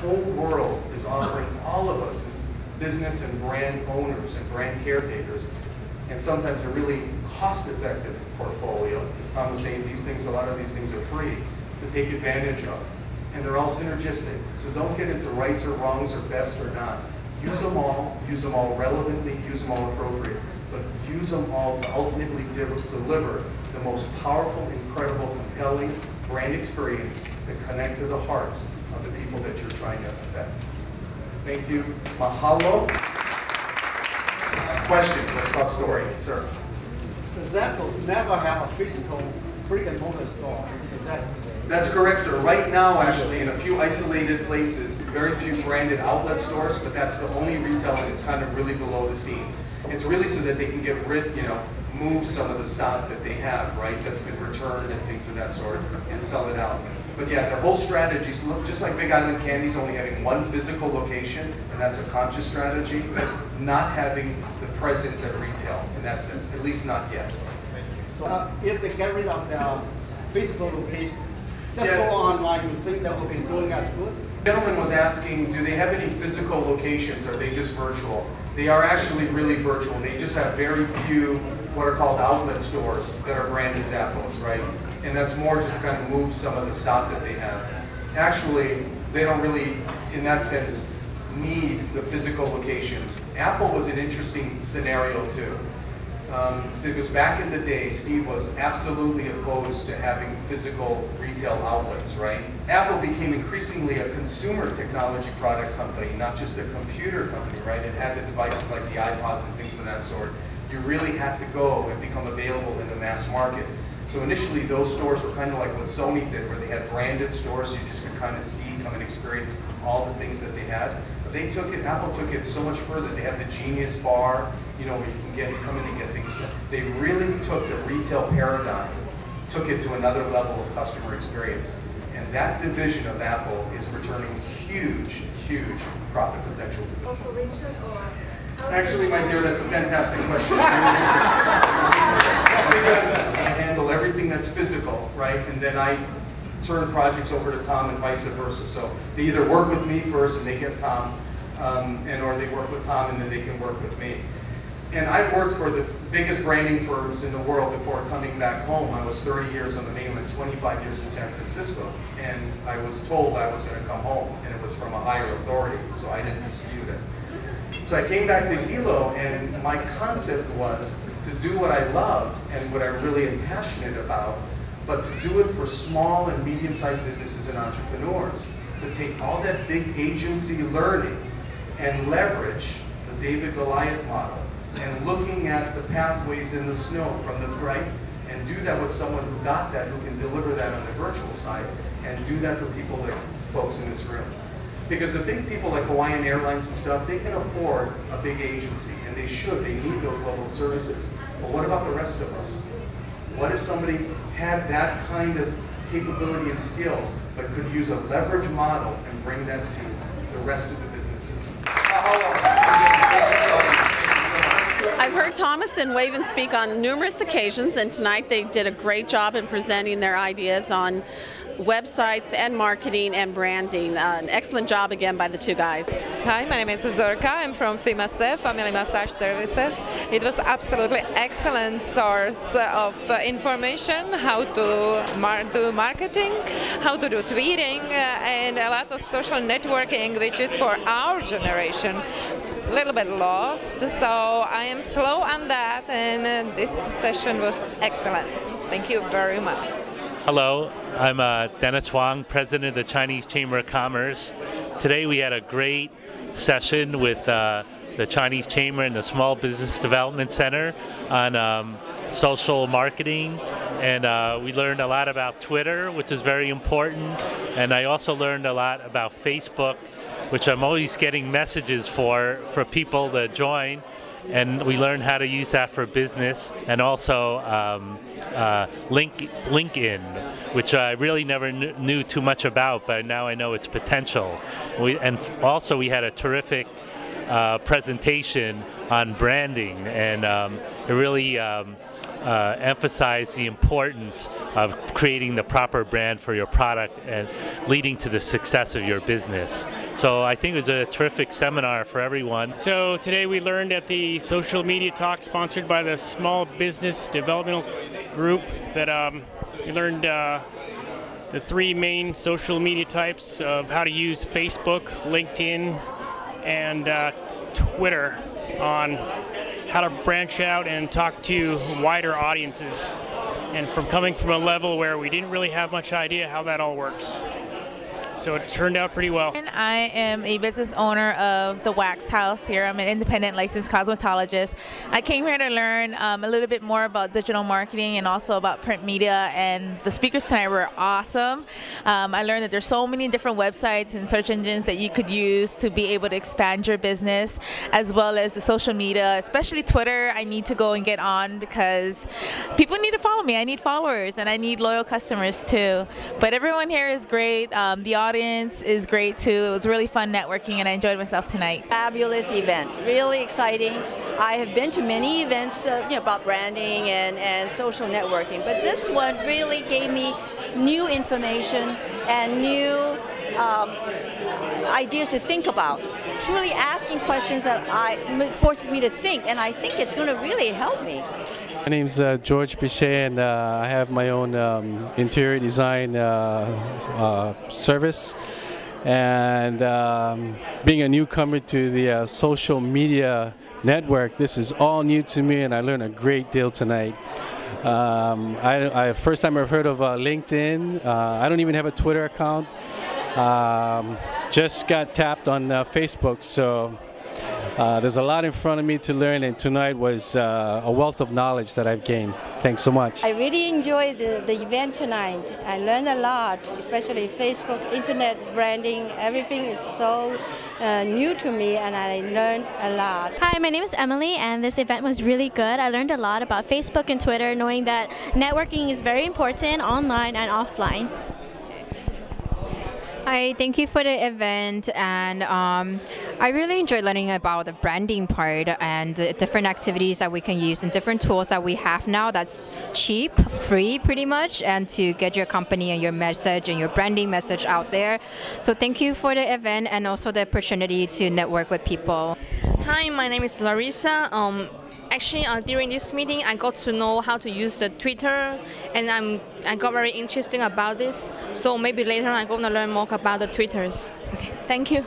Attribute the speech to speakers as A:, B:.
A: whole world is offering all of us as business and brand owners and brand caretakers, and sometimes a really cost-effective portfolio. As Tom was saying, a lot of these things are free to take advantage of. And they're all synergistic. So don't get into rights or wrongs or best or not. Use them all relevantly, use them all appropriate, but use them all to ultimately deliver the most powerful, incredible, compelling brand experience that connect to the hearts of the people that you're trying to affect. Thank you. Mahalo. Question, let's talk story, sir.
B: Does Apple never have a physical brick-and-mortar store?
A: That's correct, sir. Right now, actually, in a few isolated places, very few branded outlet stores, but that's the only retail, and it's kind of really below the scenes. It's really so that they can get rid, move some of the stock that they have, right, that's been returned and things of that sort, and sell it out. But yeah, their whole strategies look just like Big Island Candy's only having one physical location, and that's a conscious strategy, not having the presence at retail in that sense, at least not yet.
B: So if they get rid of their physical location, just go online, you think that will be doing as good?
A: The gentleman was asking, do they have any physical locations, or are they just virtual? They are actually really virtual. They just have very few what are called outlet stores that are branded Zappos, right? And that's more just to kind of move some of the stock that they have. Actually, they don't really, in that sense, need the physical locations. Apple was an interesting scenario too. Because back in the day, Steve was absolutely opposed to having physical retail outlets, right? Apple became increasingly a consumer technology product company, not just a computer company, right? It had the devices like the iPods and things of that sort. You really had to go and become available in the mass market. So initially, those stores were kind of like what Sony did, where they had branded stores, so you just could kind of see, come and experience all the things that they had. But they took it, Apple took it so much further. They have the Genius Bar, where you can come in and get things. They really took the retail paradigm, took it to another level of customer experience. And that division of Apple is returning huge, huge profit potential to them. Actually, my dear, that's a fantastic question. Because I handle everything that's physical, right? And then I turn projects over to Tom and vice versa. So they either work with me first and they get Tom, or they work with Tom and then they can work with me. And I worked for the biggest branding firms in the world before coming back home. I was 30 years on the mainland, 25 years in San Francisco. And I was told I was going to come home, and it was from a higher authority, so I didn't dispute it. So I came back to Hilo, and my concept was to do what I love and what I really am passionate about, but to do it for small and medium-sized businesses and entrepreneurs. To take all that big agency learning and leverage the David Goliath model, and looking at the pathways in the snow from the right, and do that with someone who got that, who can deliver that on the virtual side, and do that for people like folks in this room. Because the big people like Hawaiian Airlines and stuff, they can afford a big agency, and they should, they need those level of services. But what about the rest of us? What if somebody had that kind of capability and skill, but could use a leverage model and bring that to the rest of the businesses?
C: I've heard Thomas and Waven speak on numerous occasions, and tonight they did a great job in presenting their ideas on websites and marketing and branding. An excellent job again by the two guys.
D: Hi, my name is Zorka. I'm from FIMASE, Family Massage Services. It was absolutely excellent source of information, how to do marketing, how to do tweeting, and a lot of social networking, which is for our generation. A little bit lost, so I am slow on that, and this session was excellent. Thank you very much.
E: Hello, I'm Dennis Huang, President of the Chinese Chamber of Commerce. Today we had a great session with the Chinese Chamber and the Small Business Development Center on social marketing, and we learned a lot about Twitter, which is very important, and I also learned a lot about Facebook, which I'm always getting messages for people to join, and we learned how to use that for business, and also LinkedIn, which I really never knew too much about, but now I know its potential. And also we had a terrific presentation on branding, and it really emphasize the importance of creating the proper brand for your product and leading to the success of your business. So I think it was a terrific seminar for everyone.
F: So today we learned at the social media talk sponsored by the Small Business Developmental Group that we learned the 3 main social media types of how to use Facebook, LinkedIn, and Twitter on how to branch out and talk to wider audiences. And from coming from a level where we didn't really have much idea how that all works. So it turned out pretty well.
G: I am a business owner of the Wax House here. I'm an independent licensed cosmetologist. I came here to learn a little bit more about digital marketing and also about print media, and the speakers tonight were awesome. I learned that there's so many different websites and search engines that you could use to be able to expand your business, as well as the social media, especially Twitter. I need to go and get on because people need to follow me. I need followers and I need loyal customers too. But everyone here is great. The audience is great too. It was really fun networking and I enjoyed myself tonight.
H: Fabulous event, really exciting. I have been to many events about branding and social networking, but this one really gave me new information and new ideas to think about. Truly asking questions that forces me to think, and I think it's going to really help me.
I: My name's George Bichet, and I have my own interior design service. And being a newcomer to the social media network, this is all new to me, and I learned a great deal tonight. First time I've heard of LinkedIn. I don't even have a Twitter account. Just got tapped on Facebook, so there's a lot in front of me to learn, and tonight was a wealth of knowledge that I've gained. Thanks so much.
J: I really enjoyed the event tonight. I learned a lot, especially Facebook, internet branding. Everything is so new to me, and I learned a lot.
K: Hi, my name is Emily, and this event was really good. I learned a lot about Facebook and Twitter, knowing that networking is very important online and offline.
L: Hi, thank you for the event, and I really enjoyed learning about the branding part and different activities that we can use and different tools that we have now that's cheap, free pretty much, and to get your company and your message and your branding message out there. So thank you for the event and also the opportunity to network with people.
M: Hi, my name is Larissa. Actually, during this meeting, I got to know how to use the Twitter, and I got very interesting about this. So maybe later I'm going to learn more about the Twitters. Okay, thank you.